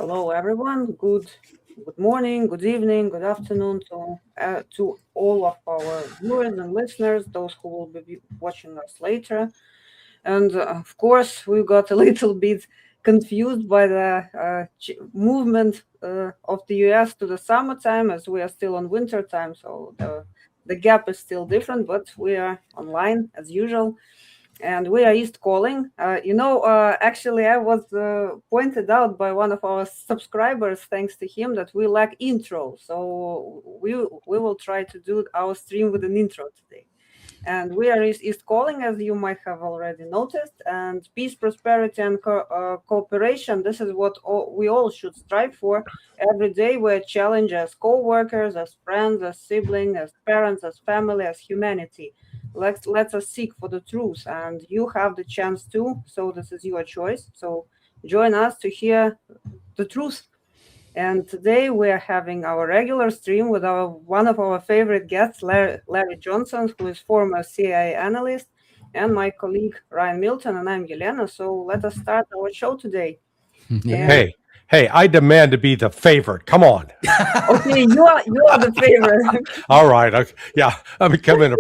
Hello, everyone. Good morning, good evening, good afternoon to all of our viewers and listeners, those who will be watching us later. And of course, we got a little bit confused by the movement of the US to the summertime, as we are still on winter time. So the gap is still different, but we are online as usual, and we are East calling. Actually, I was pointed out by one of our subscribers, thanks to him, that we lack intro. So we will try to do our stream with an intro today. And we are East calling, as you might have already noticed. And peace, prosperity, and cooperation. This is what we all should strive for. Every day we're challenged as co-workers, as friends, as siblings, as parents, as family, as humanity. Let us seek for the truth, and you have the chance to. So this is your choice. So join us to hear the truth. And today we are having our regular stream with one of our favorite guests, Larry Johnson, who is former CIA analyst, and my colleague Ryan Milton, and I'm Jelena. So let us start our show today. Hey, I demand to be the favorite. Come on. Okay, you are the favorite. All right. Okay. Yeah, I'm becoming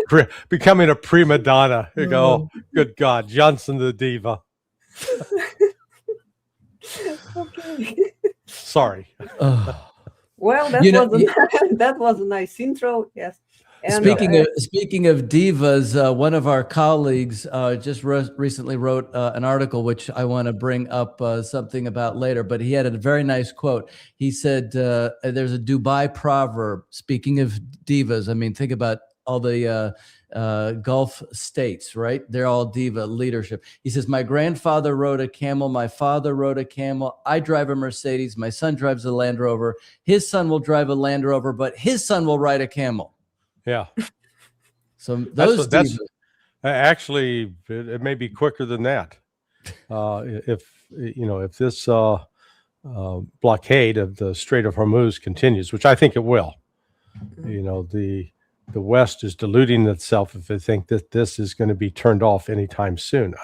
a prima donna. Here you go. Good God, Johnson the diva. Okay. Sorry. Well, that was a nice intro. Yes. And, speaking of divas, one of our colleagues just recently wrote an article, which I want to bring up something about later. But he had a very nice quote. He said, "There's a Dubai proverb. Speaking of divas, I mean, think about all the Gulf states, right? They're all diva leadership." He says, "My grandfather rode a camel. My father rode a camel. I drive a Mercedes. My son drives a Land Rover. His son will drive a Land Rover, but his son will ride a camel." Yeah. So that's actually, it may be quicker than that. If this blockade of the Strait of Hormuz continues, which I think it will, the West is deluding itself if they think that this is going to be turned off anytime soon.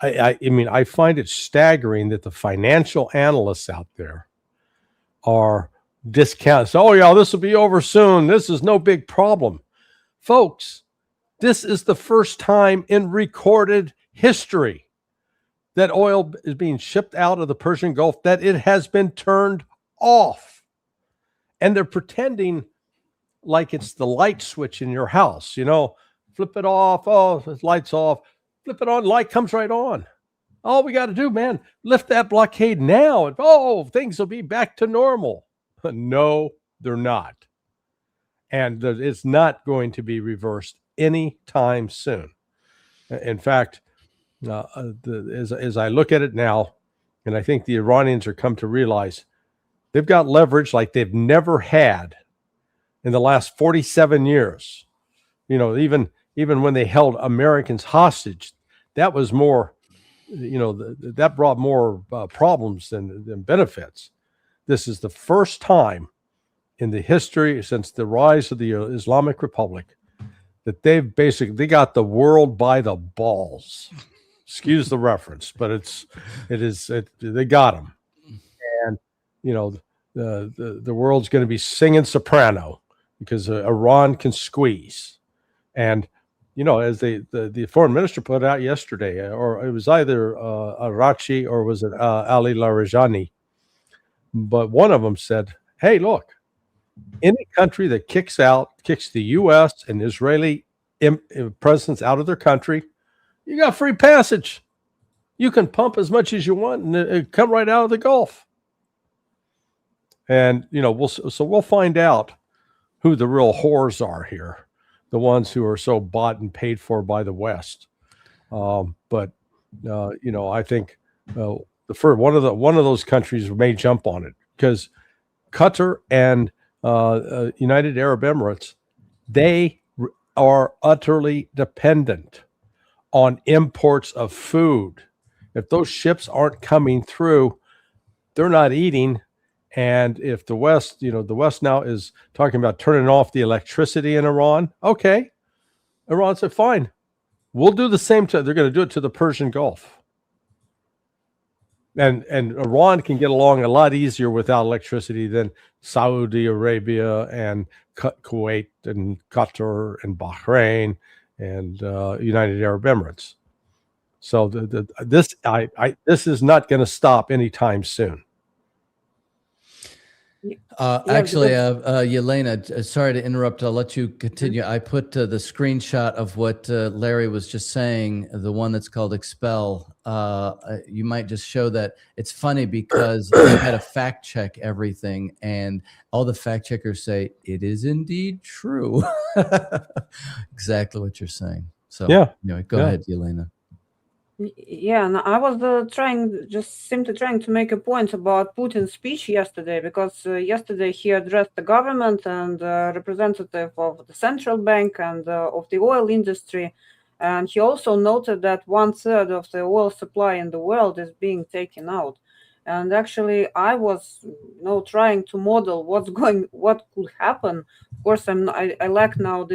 I find it staggering that the financial analysts out there are discounts. Oh yeah, this will be over soon. This is no big problem. Folks, this is the first time in recorded history that oil is being shipped out of the Persian Gulf that it has been turned off. And they're pretending like it's the light switch in your house. Flip it off. Oh, the light's off. Flip it on. Light comes right on. All we got to do, man, lift that blockade now. And things will be back to normal. No, they're not. And it's not going to be reversed anytime soon. In fact, as I look at it now, and I think the Iranians are come to realize they've got leverage like they've never had in the last 47 years. Even when they held Americans hostage, that was more, that brought more problems than benefits. This is the first time in the history since the rise of the Islamic Republic that they got the world by the balls. Excuse the reference, but they got them. And, the world's going to be singing soprano because Iran can squeeze. And, as the foreign minister put out yesterday, or it was either Arachi or was it Ali Larijani, but one of them said, hey, look, any country that kicks the U.S. and Israeli presence out of their country, you got free passage. You can pump as much as you want and come right out of the Gulf. And, we'll find out who the real whores are here, the ones who are so bought and paid for by the West. But I think one of those countries may jump on it because Qatar and United Arab Emirates, they are utterly dependent on imports of food. If those ships aren't coming through, they're not eating. And if the West now is talking about turning off the electricity in Iran, okay, Iran said, fine, we'll do the same. They're going to do it to the Persian Gulf. and Iran can get along a lot easier without electricity than Saudi Arabia and Kuwait and Qatar and Bahrain and United Arab Emirates. So this is not going to stop anytime soon. Actually, Jelena, sorry to interrupt. I'll let you continue. I put the screenshot of what Larry was just saying, the one that's called Expel. You might just show that. It's funny because I had to fact check everything, and all the fact checkers say it is indeed true. Exactly what you're saying. So, yeah, anyway, go ahead, Jelena. Yeah, and I was simply trying to make a point about Putin's speech yesterday, because yesterday he addressed the government and representative of the central bank and of the oil industry, and he also noted that 1/3 of the oil supply in the world is being taken out. And actually, I was, trying to model what could happen. Of course, I lack now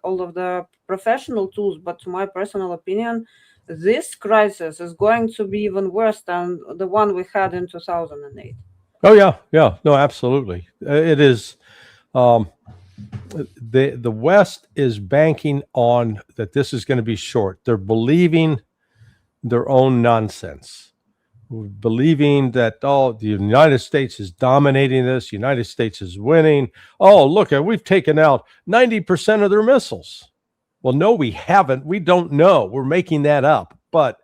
all of the professional tools, but to my personal opinion, this crisis is going to be even worse than the one we had in 2008. Oh yeah, no, absolutely. It is. The West is banking on that this is going to be short. They're believing their own nonsense, believing that the United States is dominating this. United States is winning. Oh, look, we've taken out 90% of their missiles. Well, no, we haven't. We don't know. We're making that up. But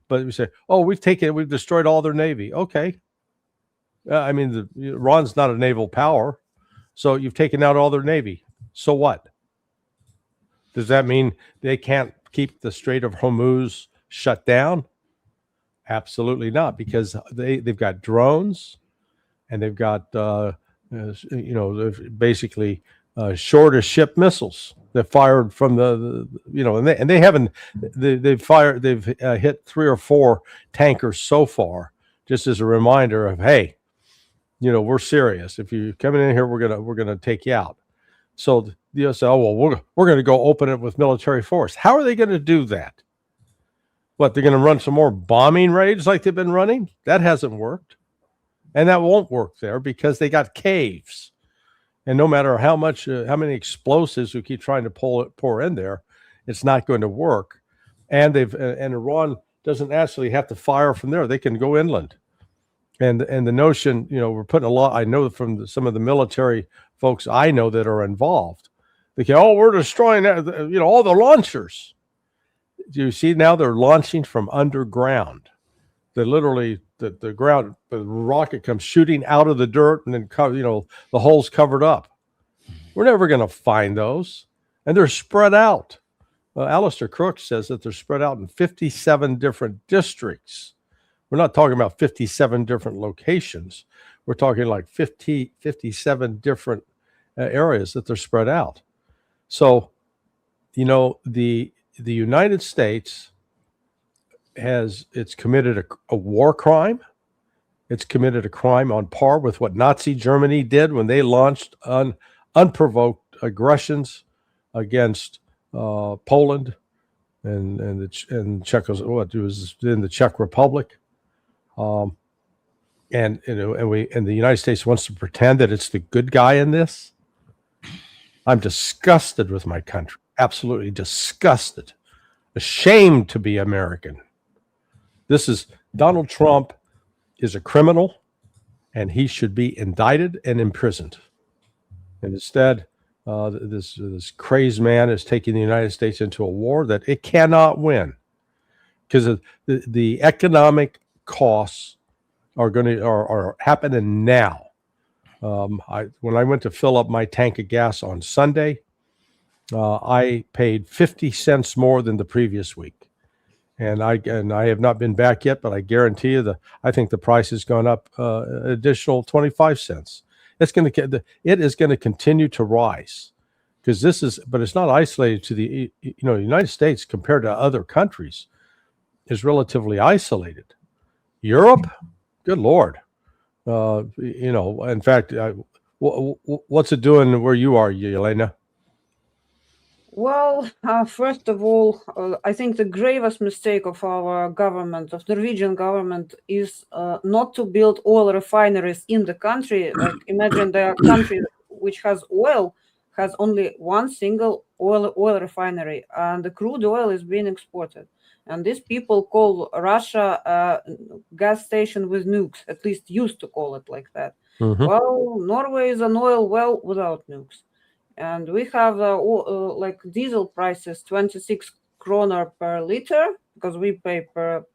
we say, we've destroyed all their navy. Okay. I mean, Iran's not a naval power. So you've taken out all their navy. So what? Does that mean they can't keep the Strait of Hormuz shut down? Absolutely not, because they've got drones and they've got, basically shorter ship missiles that fired from and they haven't, they've hit 3 or 4 tankers so far, just as a reminder of, hey, we're serious. If you're coming in here, we're gonna take you out. So the U.S. said, we're going to go open it with military force. How are they going to do that? What, they're going to run some more bombing raids like they've been running? That hasn't worked, and that won't work there because they got caves. And no matter how many explosives we keep trying to pour in there, it's not going to work. And Iran doesn't actually have to fire from there; they can go inland. And the notion, we're putting a lot. I know from some of the military folks I know that are involved. They go, we're destroying all the launchers. Do you see now they're launching from underground? They literally the rocket comes shooting out of the dirt, and then the hole's covered up. We're never going to find those, and they're spread out. Alistair Crooks says that they're spread out in 57 different districts. We're not talking about 57 different locations. We're talking like 57 different areas that they're spread out. So, the United States it's committed a war crime. It's committed a crime on par with what Nazi Germany did when they launched unprovoked aggressions against Poland and Czechoslovakia. It was in the Czech Republic. And the United States wants to pretend that it's the good guy in this. I'm disgusted with my country, absolutely disgusted, ashamed to be American. Donald Trump is a criminal, and he should be indicted and imprisoned. And instead, this crazed man is taking the United States into a war that it cannot win, because of the economic costs are happening now. When I went to fill up my tank of gas on Sunday, I paid 50 cents more than the previous week, and I have not been back yet, but I guarantee you I think the price has gone up additional 25 cents. It is going to continue to rise, because but it's not isolated to the United States compared to other countries is relatively isolated. Europe, good Lord. In fact, what's it doing where you are, Jelena? Well, first of all, I think the gravest mistake of our government, of the Norwegian government, is not to build oil refineries in the country. Like, imagine the country which has oil has only one single oil refinery, and the crude oil is being exported. And these people call Russia a gas station with nukes, at least used to call it like that. Mhm. Well, Norway is an oil well without nukes, and we have like diesel prices 26 kroner per liter because we pay per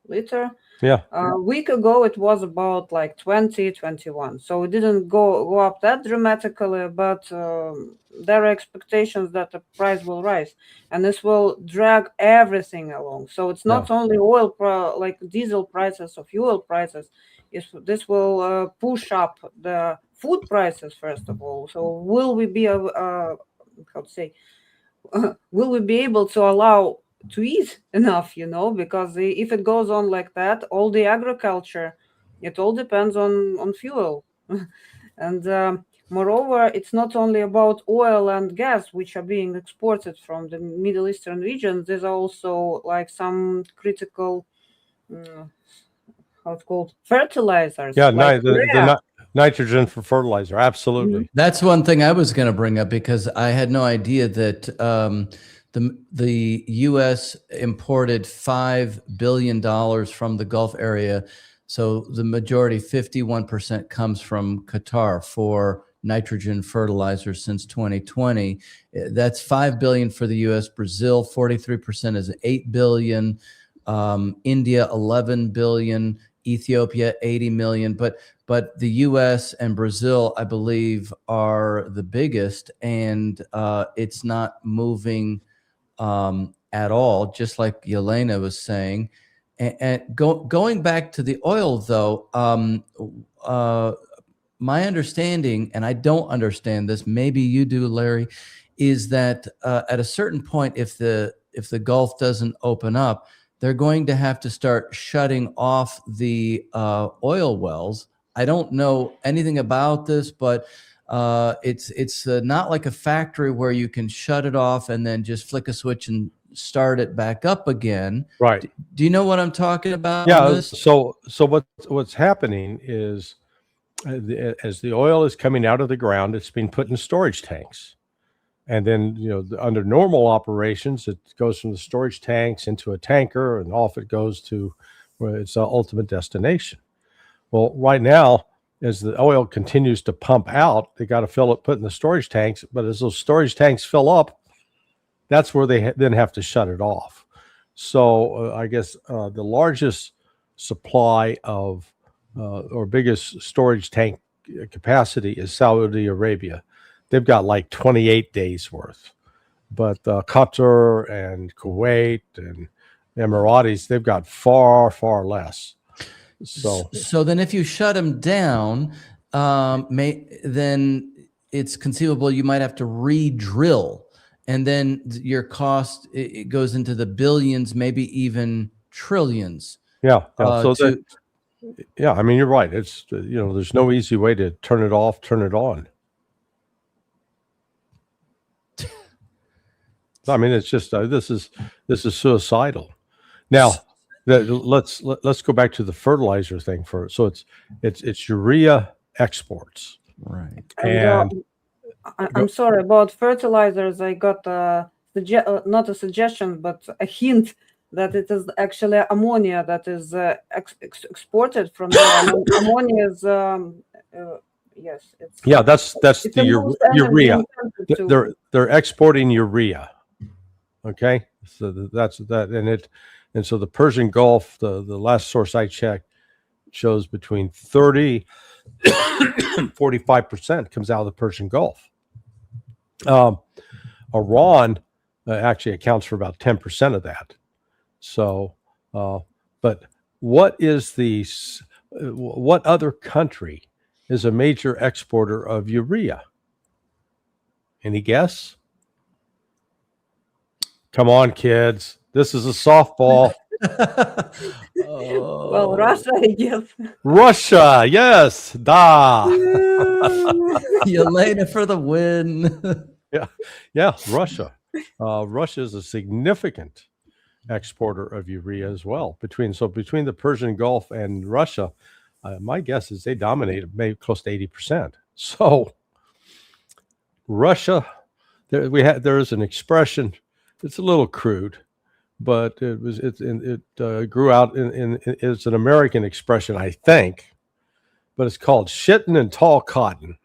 liter. Yeah. A week ago it was about like 20, 21, so it didn't go up that dramatically, but there are expectations that the price will rise, and this will drag everything along. So it's not only like diesel prices or fuel prices. This will push up the food prices first of all. So will we be how to say will we be able to allow to eat enough, because if it goes on like that, all the agriculture, it all depends on fuel. And moreover, it's not only about oil and gas which are being exported from the Middle Eastern region. There's also like some critical how it's called fertilizers, Yeah, like the nitrogen for fertilizer. Absolutely. That's one thing I was going to bring up because I had no idea that the U.S. imported $5 billion from the Gulf area. So the majority, 51%, comes from Qatar for nitrogen fertilizer since 2020. That's $5 billion for the U.S. Brazil, 43% is $8 billion. India, 11 billion. Ethiopia, 80 million. But the U.S. and Brazil, I believe, are the biggest, and it's not moving at all, just like Jelena was saying. And going back to the oil, though, my understanding, and I don't understand this, maybe you do, Larry, is that at a certain point, if the Gulf doesn't open up, they're going to have to start shutting off the oil wells. I don't know anything about this, but it's not like a factory where you can shut it off and then just flick a switch and start it back up again. Right. Do you know what I'm talking about? Yeah. So what's happening is as the oil is coming out of the ground, it's being put in storage tanks. And then, under normal operations, it goes from the storage tanks into a tanker, and off it goes to its ultimate destination. Well, right now, as the oil continues to pump out, they got to fill it, put in the storage tanks. But as those storage tanks fill up, that's where they then have to shut it off. So I guess the largest supply of or biggest storage tank capacity is Saudi Arabia. They've got like 28 days worth, but Qatar and Kuwait and Emiratis, they've got far, far less. So then if you shut them down, then it's conceivable you might have to re-drill, and then your cost, it goes into the billions, maybe even trillions. Yeah. Yeah. I mean, you're right. It's, there's no easy way to turn it off, turn it on. I mean, it's just this is suicidal. Now, let's go back to the fertilizer thing first. So it's urea exports, right? And I'm sorry about fertilizers. I got not a suggestion, but a hint that it is actually ammonia that is exported from there. Ammonia is yes. That's the urea. They're exporting urea. Okay, so that's that, and so the Persian Gulf, the last source I checked, shows between 30 and 45% comes out of the Persian Gulf. Iran actually accounts for about 10% of that. So, but what other country is a major exporter of urea? Any guess? Come on, kids. This is a softball. Well, Russia, I guess. Russia, yes. Da. Jelena for the win. Yeah, Russia. Russia is a significant exporter of urea as well. Between the Persian Gulf and Russia, my guess is they dominate maybe close to 80%. So Russia, there is an expression. It's a little crude, but it grew out in it's an American expression, I think, but it's called shitting in tall cotton.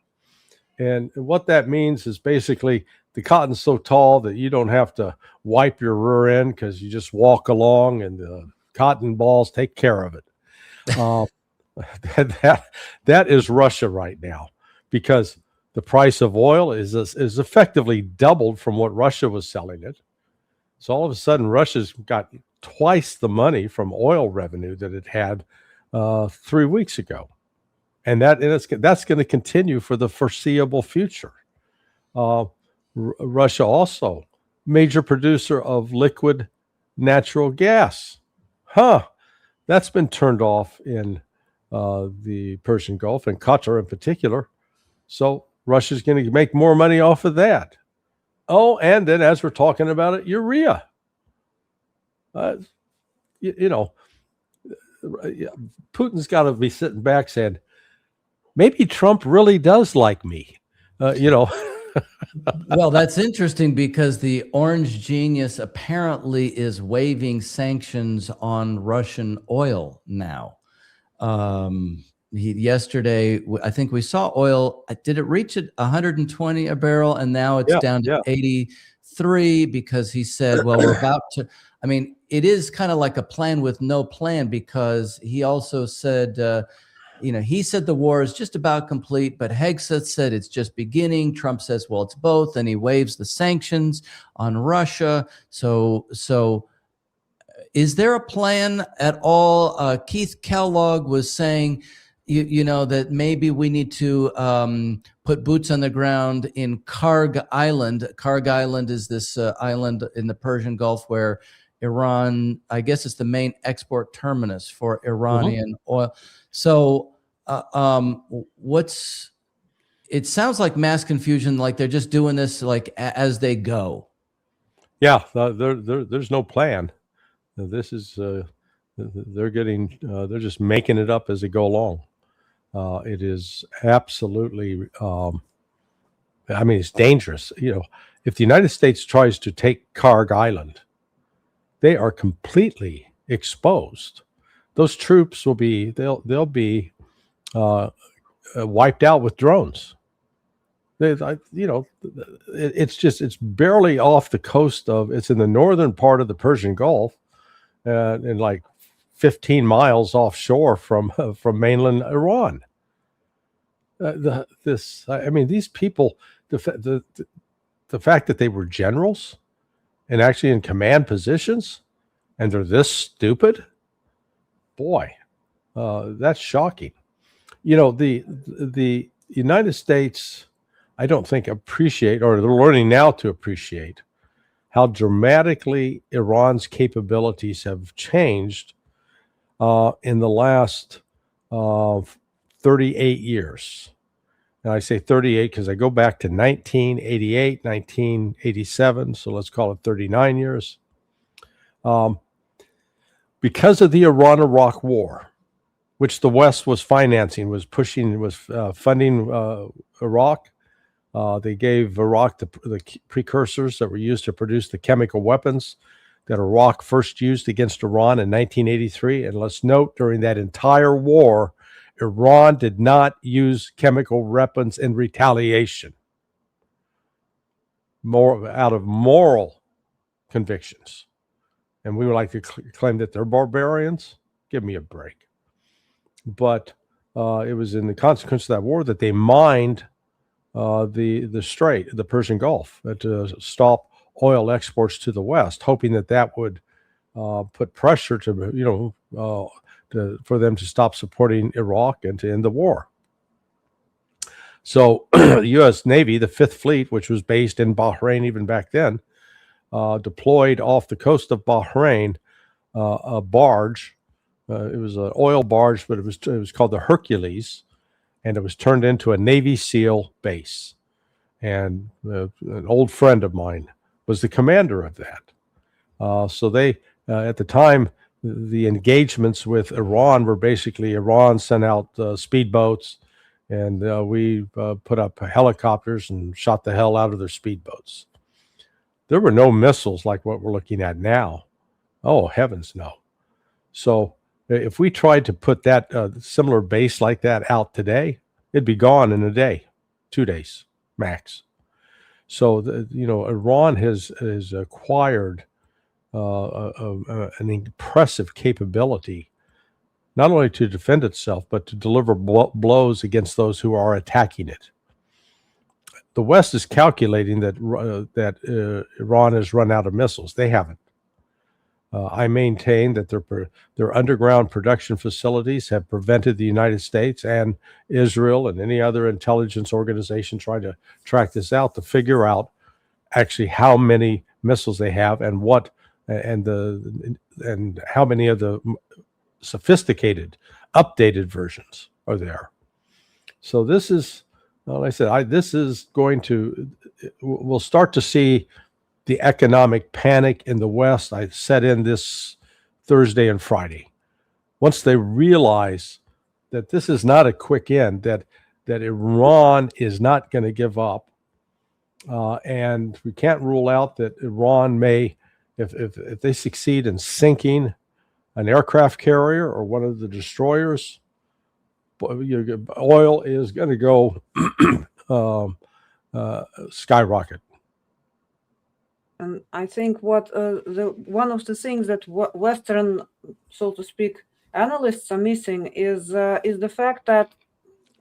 And what that means is basically the cotton's so tall that you don't have to wipe your rear end because you just walk along and the cotton balls take care of it. That is Russia right now, because the price of oil is effectively doubled from what Russia was selling it. So all of a sudden, Russia's got twice the money from oil revenue that it had 3 weeks ago. And that's going to continue for the foreseeable future. Russia also major producer of liquid natural gas. That's been turned off in the Persian Gulf and Qatar in particular. So Russia's going to make more money off of that. Oh, and then as we're talking about it, urea. Putin's got to be sitting back saying, maybe Trump really does like me. Well, that's interesting because the orange genius apparently is waiving sanctions on Russian oil now. Yesterday, I think we saw oil. Did it reach 120 a barrel? And now it's down to 83 because he said, well, we're about to. I mean, it is kind of like a plan with no plan, because he also said, he said the war is just about complete, but Hegseth said it's just beginning. Trump says, well, it's both. And he waives the sanctions on Russia. So is there a plan at all? Keith Kellogg was saying, that maybe we need to put boots on the ground in Karg Island. Karg Island is this island in the Persian Gulf where Iran, I guess it's the main export terminus for Iranian oil. So it sounds like mass confusion, like they're just doing this like as they go. Yeah, there's no plan. This is they're just making it up as they go along. It is absolutely, it's dangerous. If the United States tries to take Karg Island, they are completely exposed. Those troops will be, they'll be wiped out with drones. It's barely off the coast it's in the northern part of the Persian Gulf, and like 15 miles offshore from mainland Iran. These people, the fact that they were generals and actually in command positions, and they're this stupid, boy, that's shocking. The United States, I don't think appreciate, or they're learning now to appreciate, how dramatically Iran's capabilities have changed in the last 38 years. And I say 38 because I go back to 1988, 1987, so let's call it 39 years. Because of the Iran-Iraq war, which the West was financing, was funding Iraq. They gave Iraq the precursors that were used to produce the chemical weapons that Iraq first used against Iran in 1983. And let's note, during that entire war, Iran did not use chemical weapons in retaliation, more out of moral convictions. And we would like to claim that they're barbarians. Give me a break. But it was in the consequence of that war that they mined the Strait, the Persian Gulf, to stop oil exports to the West, hoping that would put pressure for them to stop supporting Iraq and to end the war. So the U.S. Navy, the Fifth Fleet, which was based in Bahrain even back then, deployed off the coast of Bahrain a barge. It was an oil barge, but it was called the Hercules, and it was turned into a Navy SEAL base. And an old friend of mine was the commander of that. So they, at the time, the engagements with Iran were basically Iran sent out speedboats, and we put up helicopters and shot the hell out of their speedboats. There were no missiles like what we're looking at now. Oh, heavens no. So if we tried to put that similar base like that out today, it'd be gone in a day, 2 days max. So, Iran has acquired an impressive capability, not only to defend itself, but to deliver blows against those who are attacking it. The West is calculating that Iran has run out of missiles. They haven't. I maintain that their underground production facilities have prevented the United States and Israel and any other intelligence organization trying to track this out to figure out actually how many missiles they have and how many of the sophisticated, updated versions are there. So this is, like I said, this is going to, we'll start to see the economic panic in the West. I set in this Thursday and Friday. Once they realize that this is not a quick end, that Iran is not going to give up, and we can't rule out that Iran may, if they succeed in sinking an aircraft carrier or one of the destroyers, oil is going to go skyrocket. And I think what one of the things that Western, so to speak, analysts are missing is the fact that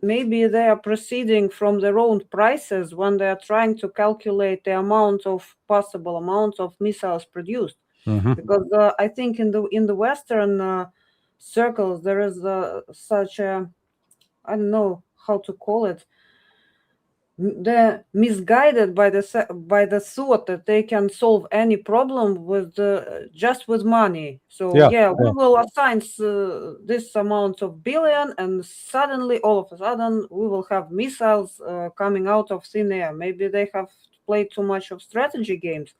maybe they are proceeding from their own prices when they are trying to calculate the possible amount of missiles produced. Mm-hmm. Because I think in the Western circles there is such a, I don't know how to call it. They're misguided by the thought that they can solve any problem with just with money. So we will assign this amount of billion, and suddenly, all of a sudden, we will have missiles coming out of thin air. Maybe they have played too much of strategy games,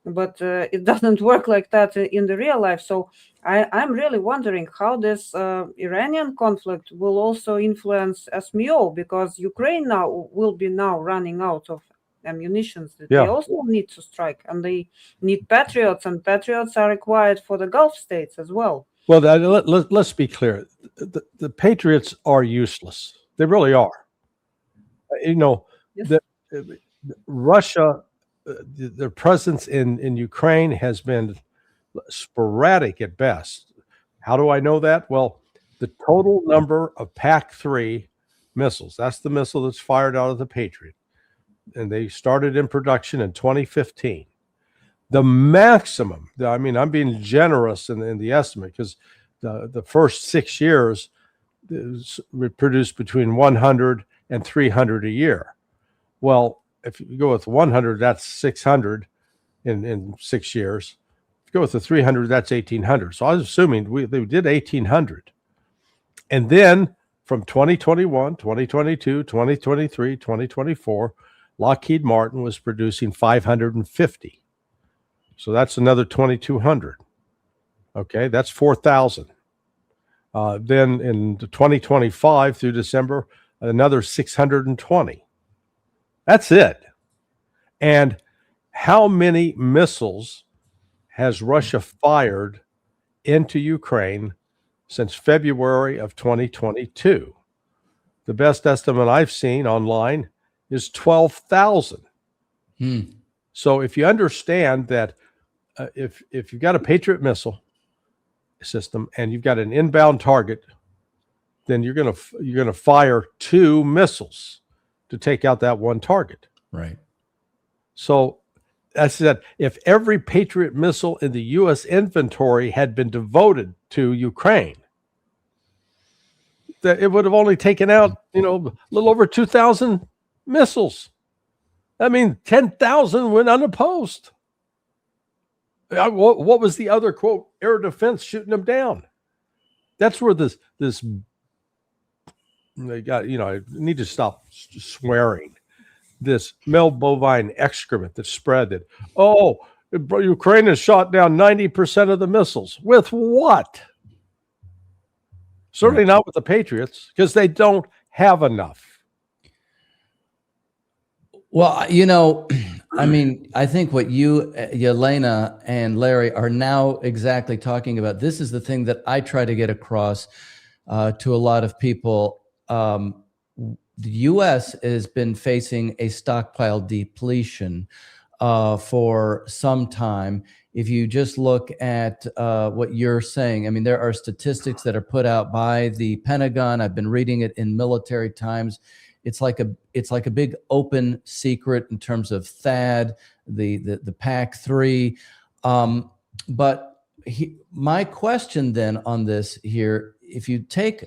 but it doesn't work like that in the real life. So I'm really wondering how this Iranian conflict will also influence SMO, because Ukraine will be running out of ammunition that they also need to strike, and they need Patriots, and Patriots are required for the Gulf states as well. Well, let's be clear. The Patriots are useless. They really are. Yes. Russia, their presence in Ukraine has been sporadic at best. How do I know that? Well, the total number of PAC-3 missiles, that's the missile that's fired out of the Patriot, and they started in production in 2015. The maximum, I mean, I'm being generous in the estimate, because the first 6 years produced between 100 and 300 a year. Well, if you go with 100, that's 600 in 6 years. If you go with the 300, that's 1,800. So I was assuming they did 1,800. And then from 2021, 2022, 2023, 2024, Lockheed Martin was producing 550. So that's another 2,200. Okay, that's 4,000. Then in 2025 through December, another 620. That's it. And how many missiles has Russia fired into Ukraine since February of 2022? The best estimate I've seen online is 12,000. So if you understand that if you've got a Patriot missile system and you've got an inbound target, then you're gonna fire 2 missiles to take out that one target. Right. So I said, if every Patriot missile in the U.S. inventory had been devoted to Ukraine, that it would have only taken out, a little over 2,000 missiles. I mean, 10,000 went unopposed. What was the other, quote, air defense shooting them down? That's where this they got, I need to stop swearing. this male bovine excrement that spread that, oh, Ukraine has shot down 90% of the missiles. With what? Certainly not with the Patriots, because they don't have enough. Well, I mean, I think what you, Jelena, and Larry are now exactly talking about, this is the thing that I try to get across to a lot of people. The U.S. has been facing a stockpile depletion for some time. If you just look at what you're saying, I mean, there are statistics that are put out by the Pentagon. I've been reading it in Military Times. It's like a big open secret in terms of THAAD, the PAC-3. But my question then on this here, if you take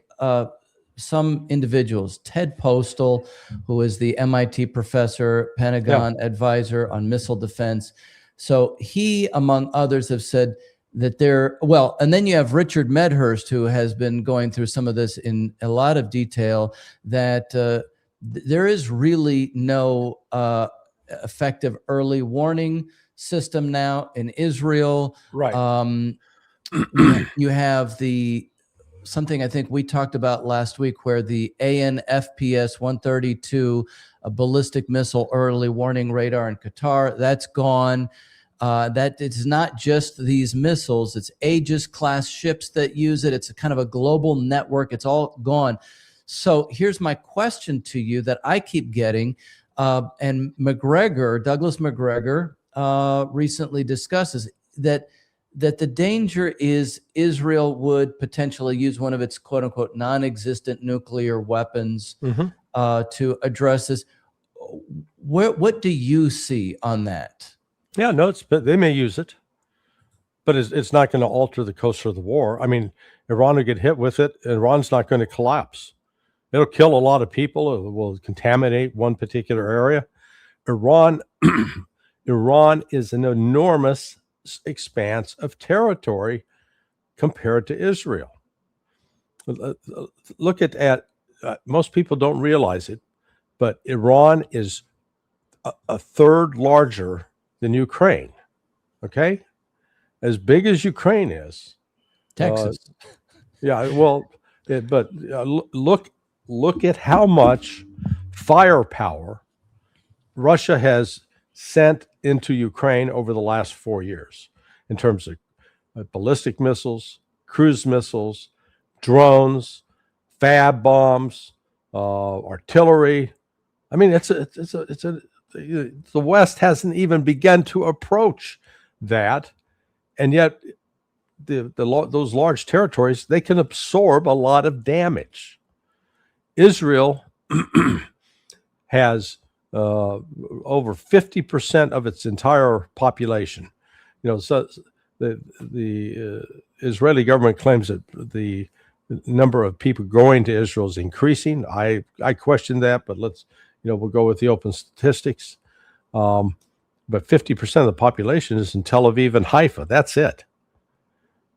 some individuals, Ted Postal, who is the MIT professor, Pentagon advisor on missile defense. So he, among others, have said that and then you have Richard Medhurst, who has been going through some of this in a lot of detail, that there is really no effective early warning system now in Israel. Right. You have something I think we talked about last week, where the ANFPS 132, a ballistic missile early warning radar in Qatar, that's gone. That it's not just these missiles, it's Aegis class ships that use it. It's a kind of a global network. It's all gone. So here's my question to you that I keep getting, and Douglas McGregor recently discusses that the danger is Israel would potentially use one of its quote unquote non-existent nuclear weapons to address this. What do you see on that? Yeah, no, they may use it, but it's not going to alter the course of the war. I mean, Iran will get hit with it. Iran's not going to collapse. It'll kill a lot of people. It will contaminate one particular area. Iran is an enormous expanse of territory compared to Israel. Look at most people don't realize it, but Iran is a third larger than Ukraine. Okay, as big as Ukraine is, Texas. Look at how much firepower Russia has sent into Ukraine over the last 4 years in terms of ballistic missiles, cruise missiles, drones, fab bombs, artillery. I mean, the West hasn't even begun to approach that, and yet those large territories, they can absorb a lot of damage. Israel has over 50% of its entire population. So the Israeli government claims that the number of people going to Israel is increasing. I question that, but we'll go with the open statistics. But 50% of the population is in Tel Aviv and Haifa. That's it.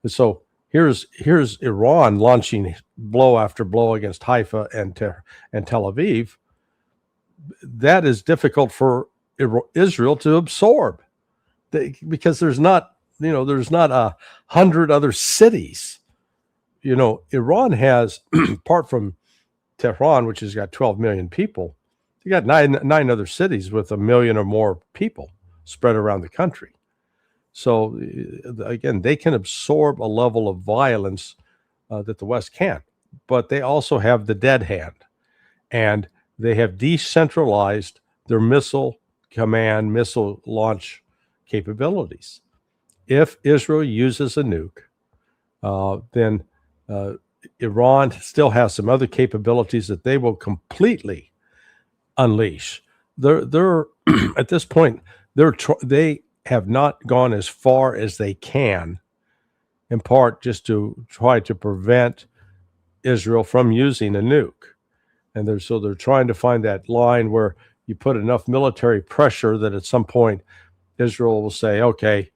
And so here's Iran launching blow after blow against Haifa and Tel Aviv. That is difficult for Israel to absorb, because there's not 100 other cities. Iran has, apart from Tehran, which has got 12 million people, you got nine other cities with 1 million or more people spread around the country. So again, they can absorb a level of violence that the West can't, but they also have the dead hand, and they have decentralized their missile command, missile launch capabilities. If Israel uses a nuke, then Iran still has some other capabilities that they will completely unleash. They're at this point, they have not gone as far as they can, in part just to try to prevent Israel from using a nuke. And they're trying to find that line where you put enough military pressure that at some point Israel will say, okay,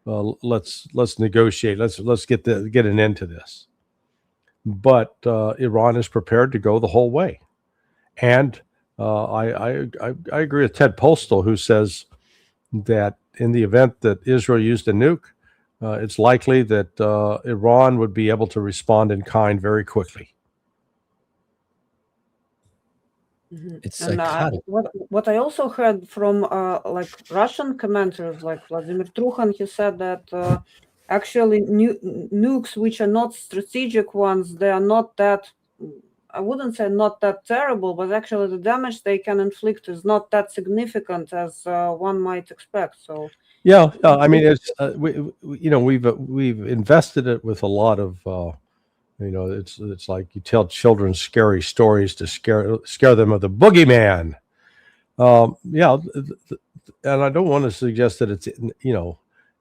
let's negotiate. Let's get an end to this. But Iran is prepared to go the whole way. And I agree with Ted Postal, who says that in the event that Israel used a nuke, it's likely that Iran would be able to respond in kind very quickly. It's And psychotic. what I also heard from like Russian commenters, like Vladimir Trukhan, he said that actually nukes, which are not strategic ones, they are not that. I wouldn't say not that terrible, but actually the damage they can inflict is not that significant as one might expect. So Yeah, I mean, it's we've invested it with a lot of it's like you tell children scary stories to scare them of the boogeyman. Yeah, and I don't want to suggest that it's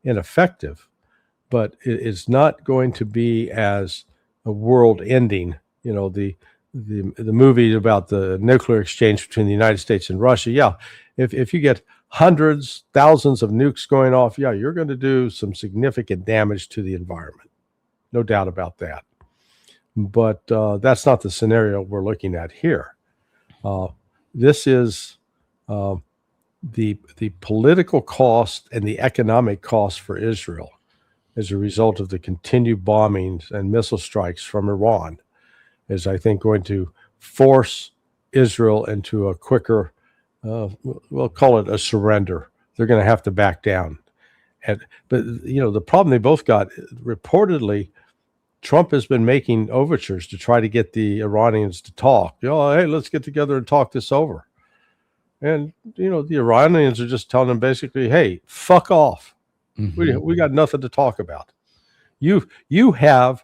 ineffective, but it's not going to be as a world ending. The movie about the nuclear exchange between the United States and Russia. Yeah, if you get hundreds, thousands of nukes going off, yeah, you're going to do some significant damage to the environment. No doubt about that. But that's not the scenario we're looking at here. This is the political cost and the economic cost for Israel as a result of the continued bombings and missile strikes from Iran is, I think, going to force Israel into a quicker, we'll call it a surrender. They're going to have to back down. But the problem they both got, reportedly, Trump has been making overtures to try to get the Iranians to talk. Hey, let's get together and talk this over. And, the Iranians are just telling them basically, hey, fuck off. Mm-hmm. We got nothing to talk about. You have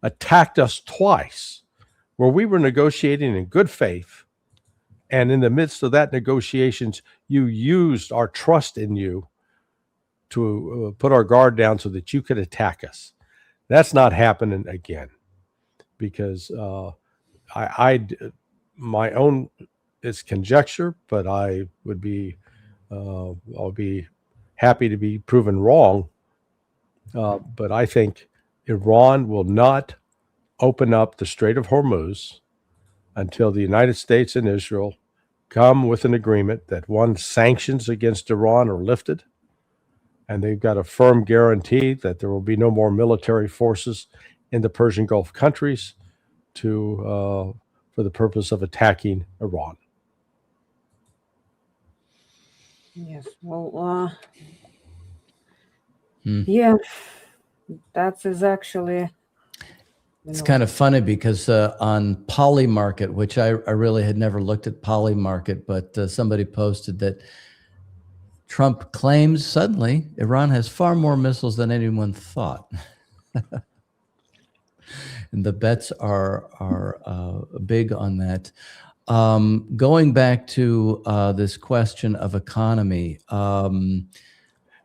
attacked us twice where we were negotiating in good faith. And in the midst of that negotiations, you used our trust in you to put our guard down so that you could attack us. That's not happening again, because my own, it's conjecture, but I'll be happy to be proven wrong. But I think Iran will not open up the Strait of Hormuz until the United States and Israel come with an agreement that, one, sanctions against Iran are lifted, and they've got a firm guarantee that there will be no more military forces in the Persian Gulf countries for the purpose of attacking Iran. Yes, well, yeah, that is actually. It's kind of funny because on Polymarket, which I really had never looked at Polymarket, but somebody posted that Trump claims suddenly Iran has far more missiles than anyone thought. And the bets are big on that. Going back to this question of economy. Before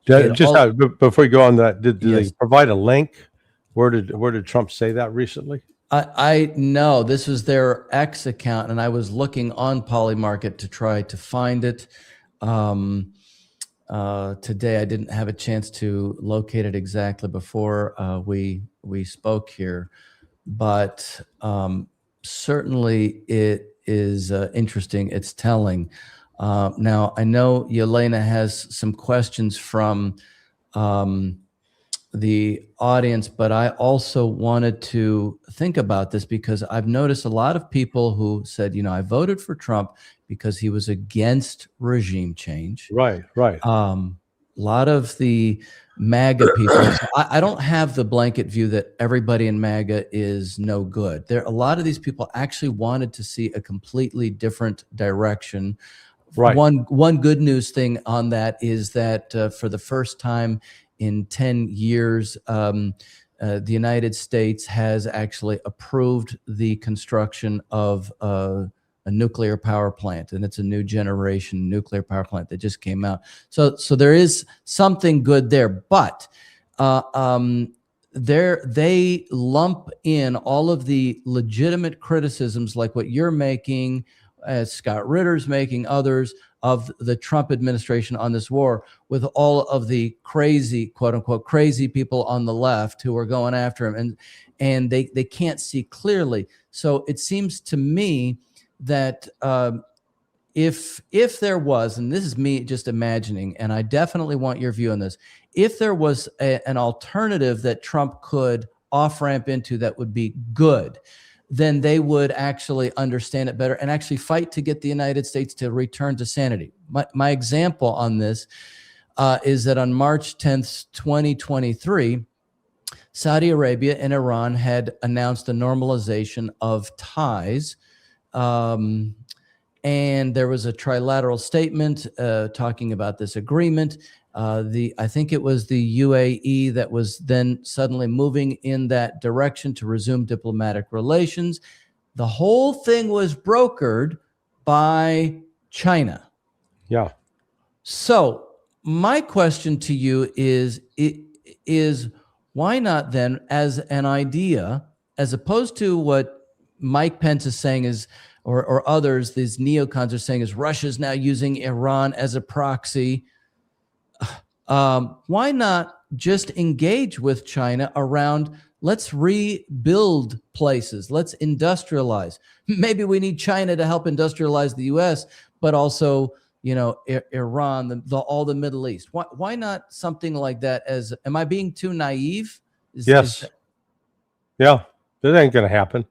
you go on that, did yes. they provide a link? Where did Trump say that recently? I know this was their X account, and I was looking on Polymarket to try to find it. Today I didn't have a chance to locate it exactly before we spoke here, but certainly it is interesting. It's telling. Now I know Jelena has some questions from the audience, but I also wanted to think about this because I've noticed a lot of people who said, I voted for Trump because he was against regime change. Right. A lot of the MAGA people, I don't have the blanket view that everybody in MAGA is no good. A lot of these people actually wanted to see a completely different direction. Right. One good news thing on that is that for the first time in 10 years, the United States has actually approved the construction of a nuclear power plant, and it's a new generation nuclear power plant that just came out. So there is something good there, but they lump in all of the legitimate criticisms, like what you're making, as Scott Ritter's making, others, of the Trump administration on this war, with all of the crazy, quote unquote, crazy people on the left who are going after him, and they can't see clearly. So it seems to me that if there was, and this is me just imagining, and I definitely want your view on this, if there was an alternative that Trump could off-ramp into that would be good, then they would actually understand it better and actually fight to get the United States to return to sanity. My example on this is that on March 10th, 2023, Saudi Arabia and Iran had announced a normalization of ties. And there was a trilateral statement talking about this agreement. I think it was the UAE that was then suddenly moving in that direction to resume diplomatic relations. The whole thing was brokered by China. Yeah. So my question to you is why not then, as an idea, as opposed to what Mike Pence is saying is, or others, these neocons are saying is Russia's now using Iran as a proxy. Why not just engage with China around, let's rebuild places, let's industrialize. Maybe we need China to help industrialize the US, but also, Iran, all the Middle East. Why not something like that? Am I being too naive? Yes. Yeah, that ain't going to happen.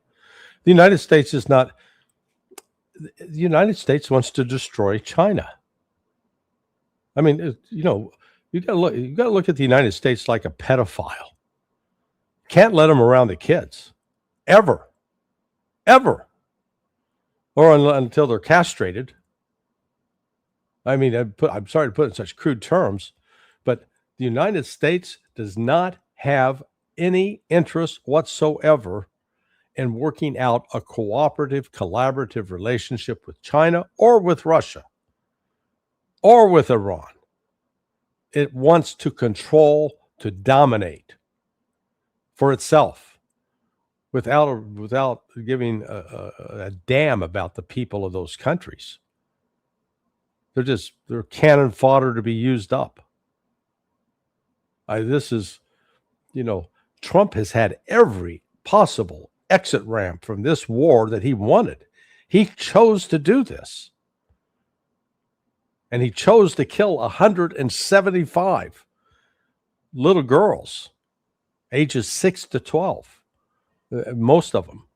The United States is not. The United States wants to destroy China. I mean, you got to look. You got to look at the United States like a pedophile. Can't let them around the kids, ever, or until they're castrated. I mean, I'm sorry to put it in such crude terms, but the United States does not have any interest whatsoever in working out a cooperative, collaborative relationship with China or with Russia or with Iran. It wants to control, to dominate for itself without giving a damn about the people of those countries. They're cannon fodder to be used up. Trump has had every possible exit ramp from this war that he wanted. He chose to do this. And he chose to kill 175 little girls, ages 6 to 12, most of them.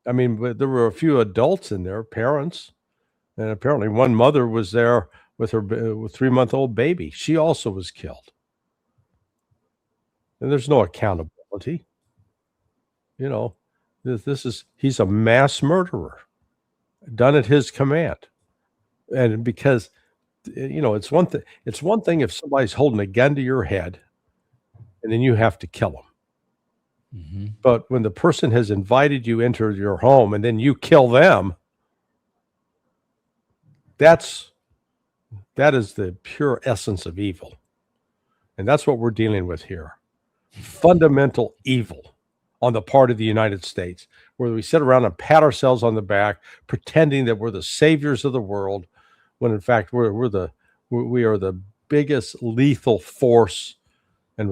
I mean, there were a few adults in there, parents, and apparently one mother was there with her 3-month-old baby. She also was killed. And there's no accountability. He's a mass murderer done at his command. And because, it's one thing if somebody's holding a gun to your head and then you have to kill them. Mm-hmm. But when the person has invited you into your home and then you kill them, that is the pure essence of evil. And that's what we're dealing with here. Fundamental evil on the part of the United States, where we sit around and pat ourselves on the back, pretending that we're the saviors of the world, when in fact we are the biggest lethal force and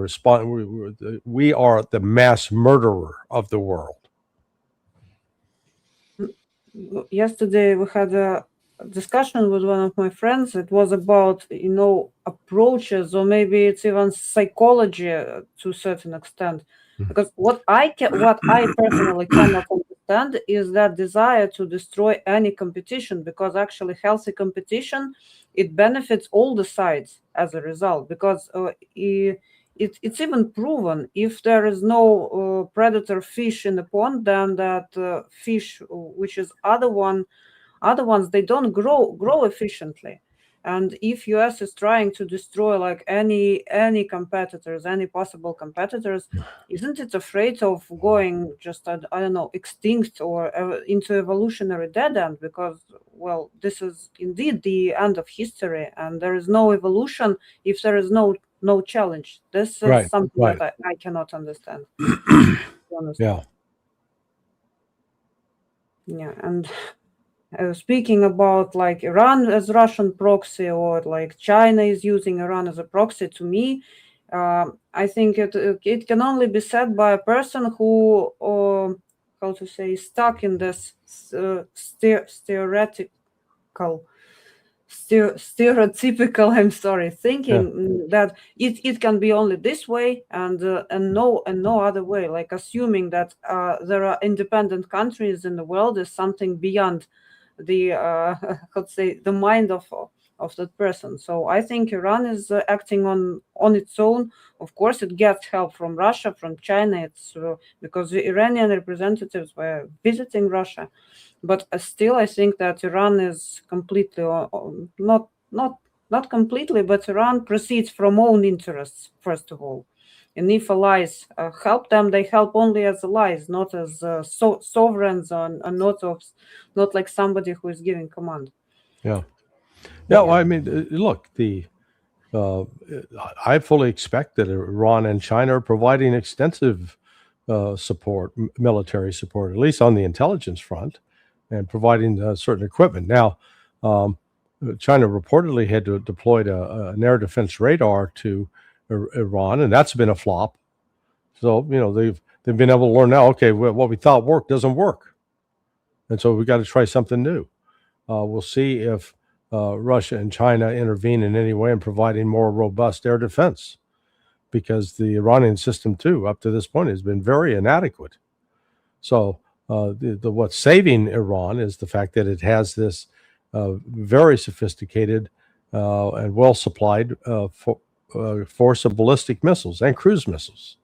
we are the mass murderer of the world. Yesterday we had a discussion with one of my friends. It was about approaches, or maybe it's even psychology to a certain extent. Because what I personally cannot understand is that desire to destroy any competition, because actually healthy competition, it benefits all the sides as a result, because it's even proven if there is no predator fish in the pond, then that fish, which is other ones, they don't grow efficiently. And if US is trying to destroy like any competitors, any possible competitors, isn't it afraid of going just, I don't know, extinct or into evolutionary dead end? Because, well, this is indeed the end of history, and there is no evolution if there is no challenge. This is something that I cannot understand. Yeah. Yeah, and speaking about like Iran as Russian proxy, or like China is using Iran as a proxy, to me, I think it can only be said by a person who, stuck in this theoretical stereotypical, I'm sorry, thinking that it can be only this way and no other way, like assuming that there are independent countries in the world is something beyond the how to say, the mind of that person. So I think Iran is acting on its own. Of course, it gets help from Russia, from China. It's because the Iranian representatives were visiting Russia, but still, I think that Iran is completely not completely, but Iran proceeds from own interests first of all. And if allies help them, they help only as allies, not as sovereigns, or not like somebody who is giving command. Yeah. Yeah. Well, I mean, look, I fully expect that Iran and China are providing extensive support, military support, at least on the intelligence front, and providing certain equipment. Now, China reportedly had deployed an air defense radar to Iran, and that's been a flop. So they've been able to learn now. Okay, what we thought worked doesn't work, and so we got to try something new. We'll see if Russia and China intervene in any way in providing more robust air defense, because the Iranian system too, up to this point, has been very inadequate. So what's saving Iran is the fact that it has this very sophisticated and well supplied force of ballistic missiles and cruise missiles.